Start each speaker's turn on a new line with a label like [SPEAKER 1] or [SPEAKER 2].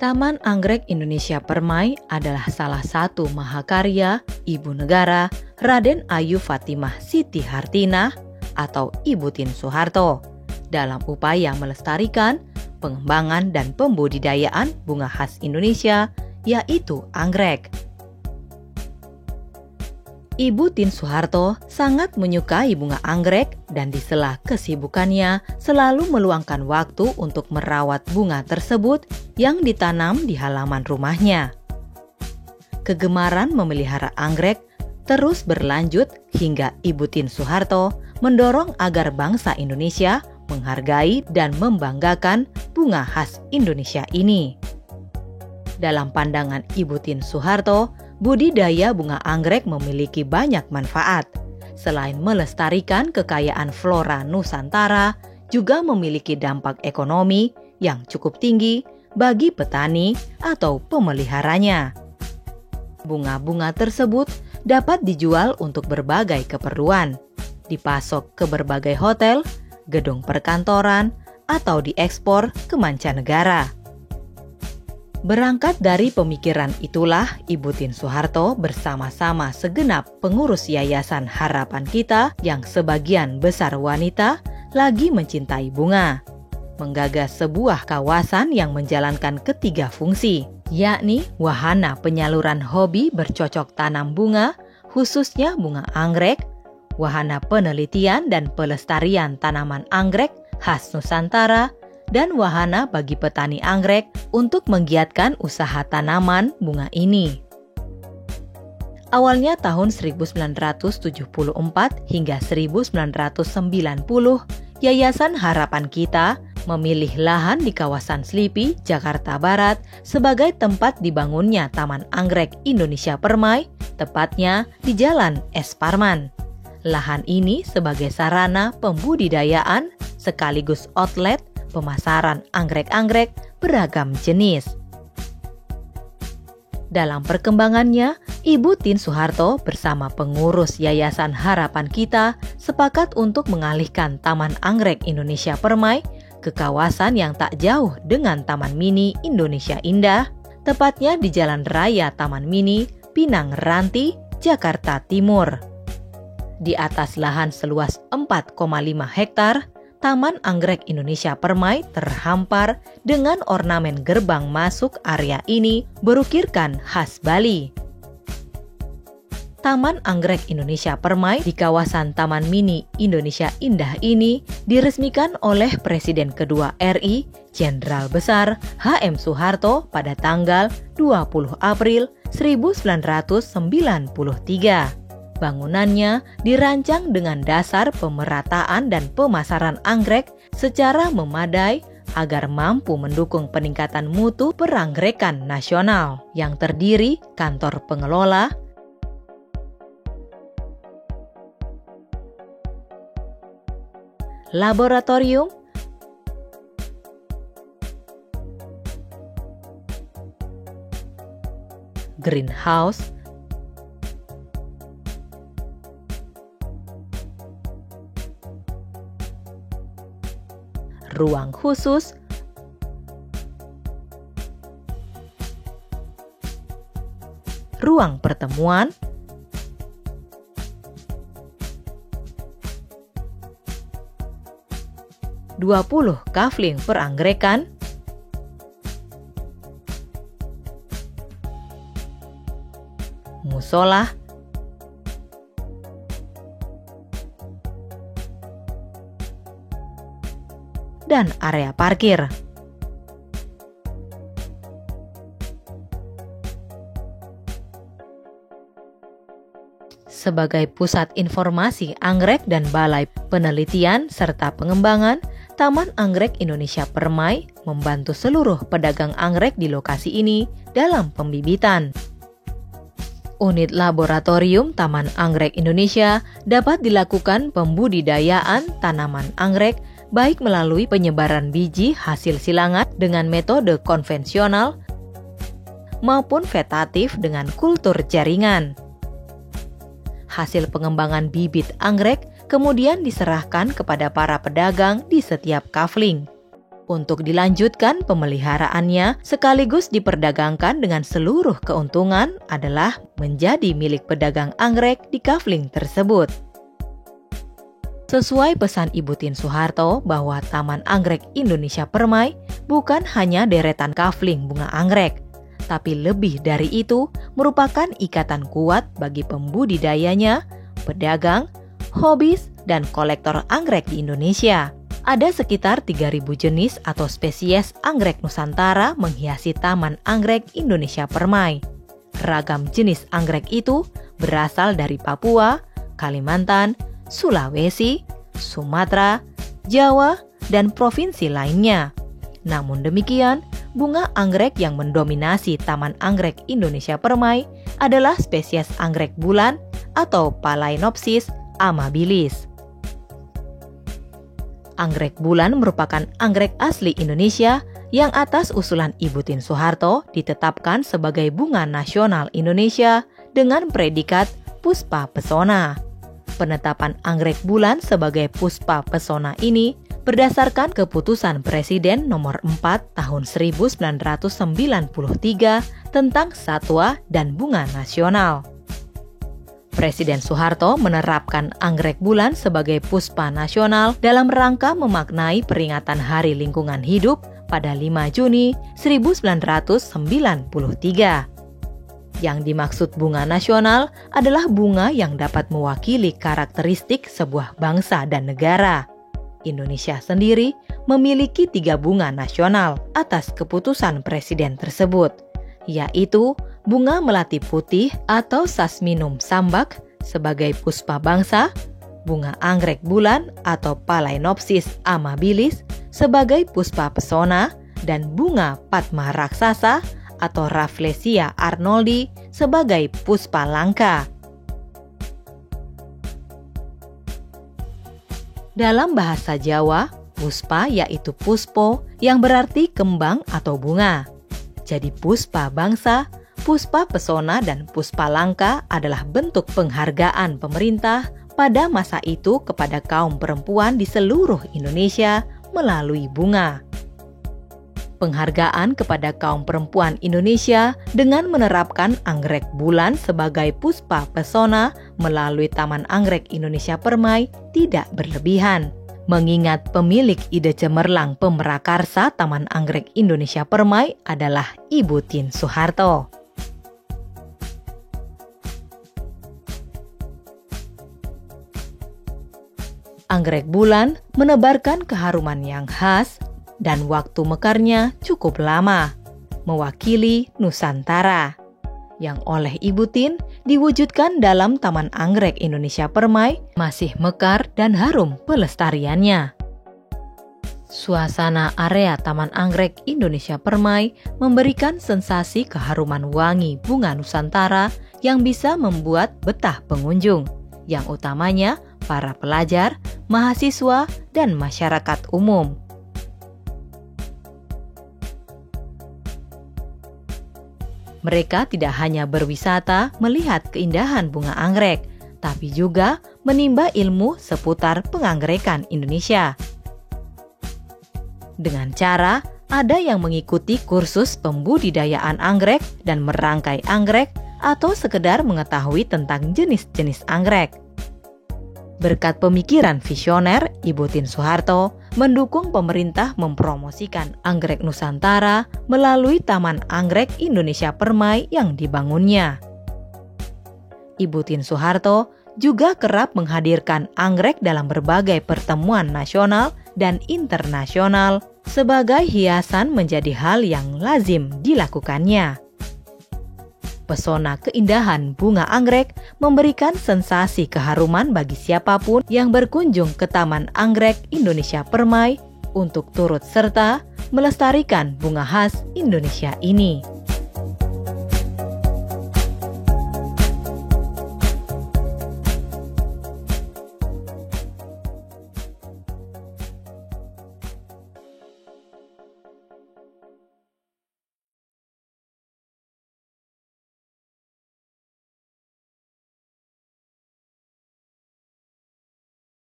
[SPEAKER 1] Taman Anggrek Indonesia Permai adalah salah satu mahakarya Ibu Negara Raden Ayu Fatimah Siti Hartinah atau Ibu Tien Soeharto dalam upaya melestarikan, pengembangan dan pembudidayaan bunga khas Indonesia, yaitu anggrek. Ibu Tien Soeharto sangat menyukai bunga anggrek dan di sela kesibukannya selalu meluangkan waktu untuk merawat bunga tersebut yang ditanam di halaman rumahnya. Kegemaran memelihara anggrek terus berlanjut hingga Ibu Tien Soeharto mendorong agar bangsa Indonesia menghargai dan membanggakan bunga khas Indonesia ini. Dalam pandangan Ibu Tien Soeharto, budidaya bunga anggrek memiliki banyak manfaat. Selain melestarikan kekayaan flora Nusantara, juga memiliki dampak ekonomi yang cukup tinggi bagi petani atau pemeliharanya. Bunga-bunga tersebut dapat dijual untuk berbagai keperluan, dipasok ke berbagai hotel, gedung perkantoran, atau diekspor ke mancanegara. Berangkat dari pemikiran itulah Ibu Tien Soeharto bersama-sama segenap pengurus Yayasan Harapan Kita yang sebagian besar wanita lagi mencintai bunga, menggagas sebuah kawasan yang menjalankan ketiga fungsi, yakni wahana penyaluran hobi bercocok tanam bunga, khususnya bunga anggrek, wahana penelitian dan pelestarian tanaman anggrek khas Nusantara, dan wahana bagi petani anggrek untuk menggiatkan usaha tanaman bunga ini. Awalnya tahun 1974 hingga 1990, Yayasan Harapan Kita memilih lahan di kawasan Slipi, Jakarta Barat sebagai tempat dibangunnya Taman Anggrek Indonesia Permai, tepatnya di Jalan S. Parman. Lahan ini sebagai sarana pembudidayaan sekaligus outlet pemasaran anggrek-anggrek beragam jenis. Dalam perkembangannya, Ibu Tien Soeharto bersama pengurus Yayasan Harapan Kita sepakat untuk mengalihkan Taman Anggrek Indonesia Permai ke kawasan yang tak jauh dengan Taman Mini Indonesia Indah, tepatnya di Jalan Raya Taman Mini, Pinang Ranti, Jakarta Timur. Di atas lahan seluas 4,5 hektar, Taman Anggrek Indonesia Permai terhampar dengan ornamen gerbang masuk area ini berukirkan khas Bali. Taman Anggrek Indonesia Permai di kawasan Taman Mini Indonesia Indah ini diresmikan oleh Presiden kedua RI, Jenderal Besar H.M. Soeharto pada tanggal 20 April 1993. Bangunannya dirancang dengan dasar pemerataan dan pemasaran anggrek secara memadai agar mampu mendukung peningkatan mutu peranggekan nasional yang terdiri kantor pengelola, laboratorium, greenhouse, ruang khusus, ruang pertemuan, (20 kafling peranggekan), musola, dan area parkir. Sebagai pusat informasi anggrek dan balai penelitian serta pengembangan, Taman Anggrek Indonesia Permai membantu seluruh pedagang anggrek di lokasi ini dalam pembibitan. Unit laboratorium Taman Anggrek Indonesia dapat dilakukan pembudidayaan tanaman anggrek baik melalui penyebaran biji hasil silangan dengan metode konvensional maupun vetatif dengan kultur jaringan. Hasil pengembangan bibit anggrek kemudian diserahkan kepada para pedagang di setiap kafling. Untuk dilanjutkan pemeliharaannya sekaligus diperdagangkan dengan seluruh keuntungan adalah menjadi milik pedagang anggrek di Kafling tersebut. Sesuai pesan Ibu Tien Soeharto bahwa Taman Anggrek Indonesia Permai bukan hanya deretan kafling bunga anggrek, tapi lebih dari itu merupakan ikatan kuat bagi pembudidayanya, pedagang, hobis, dan kolektor anggrek di Indonesia. Ada sekitar 3.000 jenis atau spesies anggrek Nusantara menghiasi Taman Anggrek Indonesia Permai. Ragam jenis anggrek itu berasal dari Papua, Kalimantan, Sulawesi, Sumatera, Jawa, dan provinsi lainnya. Namun demikian, bunga anggrek yang mendominasi Taman Anggrek Indonesia Permai adalah spesies anggrek bulan atau Phalaenopsis amabilis. Anggrek bulan merupakan anggrek asli Indonesia yang atas usulan Ibu Tien Soeharto ditetapkan sebagai bunga nasional Indonesia dengan predikat Puspa Pesona. Penetapan anggrek bulan sebagai Puspa Pesona ini berdasarkan keputusan Presiden nomor 4 tahun 1993 tentang satwa dan bunga nasional. Presiden Soeharto menerapkan anggrek bulan sebagai puspa nasional dalam rangka memaknai peringatan Hari Lingkungan Hidup pada 5 Juni 1993. Yang dimaksud bunga nasional adalah bunga yang dapat mewakili karakteristik sebuah bangsa dan negara. Indonesia sendiri memiliki 3 bunga nasional atas keputusan Presiden tersebut, yaitu bunga melati putih atau Sasminum sambac sebagai puspa bangsa, bunga anggrek bulan atau Phalaenopsis amabilis sebagai puspa pesona, dan bunga Padma raksasa atau Rafflesia arnoldi sebagai puspa langka. Dalam bahasa Jawa, puspa yaitu puspo yang berarti kembang atau bunga. Jadi puspa bangsa, puspa pesona, dan puspa langka adalah bentuk penghargaan pemerintah pada masa itu kepada kaum perempuan di seluruh Indonesia melalui bunga. Penghargaan kepada kaum perempuan Indonesia dengan menerapkan anggrek bulan sebagai puspa pesona melalui Taman Anggrek Indonesia Permai tidak berlebihan, mengingat pemilik ide cemerlang pemrakarsa Taman Anggrek Indonesia Permai adalah Ibu Tien Soeharto. Anggrek bulan menebarkan keharuman yang khas dan waktu mekarnya cukup lama, mewakili Nusantara, yang oleh Ibu Tien diwujudkan dalam Taman Anggrek Indonesia Permai masih mekar dan harum pelestariannya. Suasana area Taman Anggrek Indonesia Permai memberikan sensasi keharuman wangi bunga Nusantara yang bisa membuat betah pengunjung, yang utamanya para pelajar, mahasiswa, dan masyarakat umum. Mereka tidak hanya berwisata melihat keindahan bunga anggrek, tapi juga menimba ilmu seputar penganggerekan Indonesia. Dengan cara, ada yang mengikuti kursus pembudidayaan anggrek dan merangkai anggrek atau sekedar mengetahui tentang jenis-jenis anggrek. Berkat pemikiran visioner, Ibu Tien Soeharto mendukung pemerintah mempromosikan anggrek Nusantara melalui Taman Anggrek Indonesia Permai yang dibangunnya. Ibu Tien Soeharto juga kerap menghadirkan anggrek dalam berbagai pertemuan nasional dan internasional sebagai hiasan menjadi hal yang lazim dilakukannya. Pesona keindahan bunga anggrek memberikan sensasi keharuman bagi siapapun yang berkunjung ke Taman Anggrek Indonesia Permai untuk turut serta melestarikan bunga khas Indonesia ini.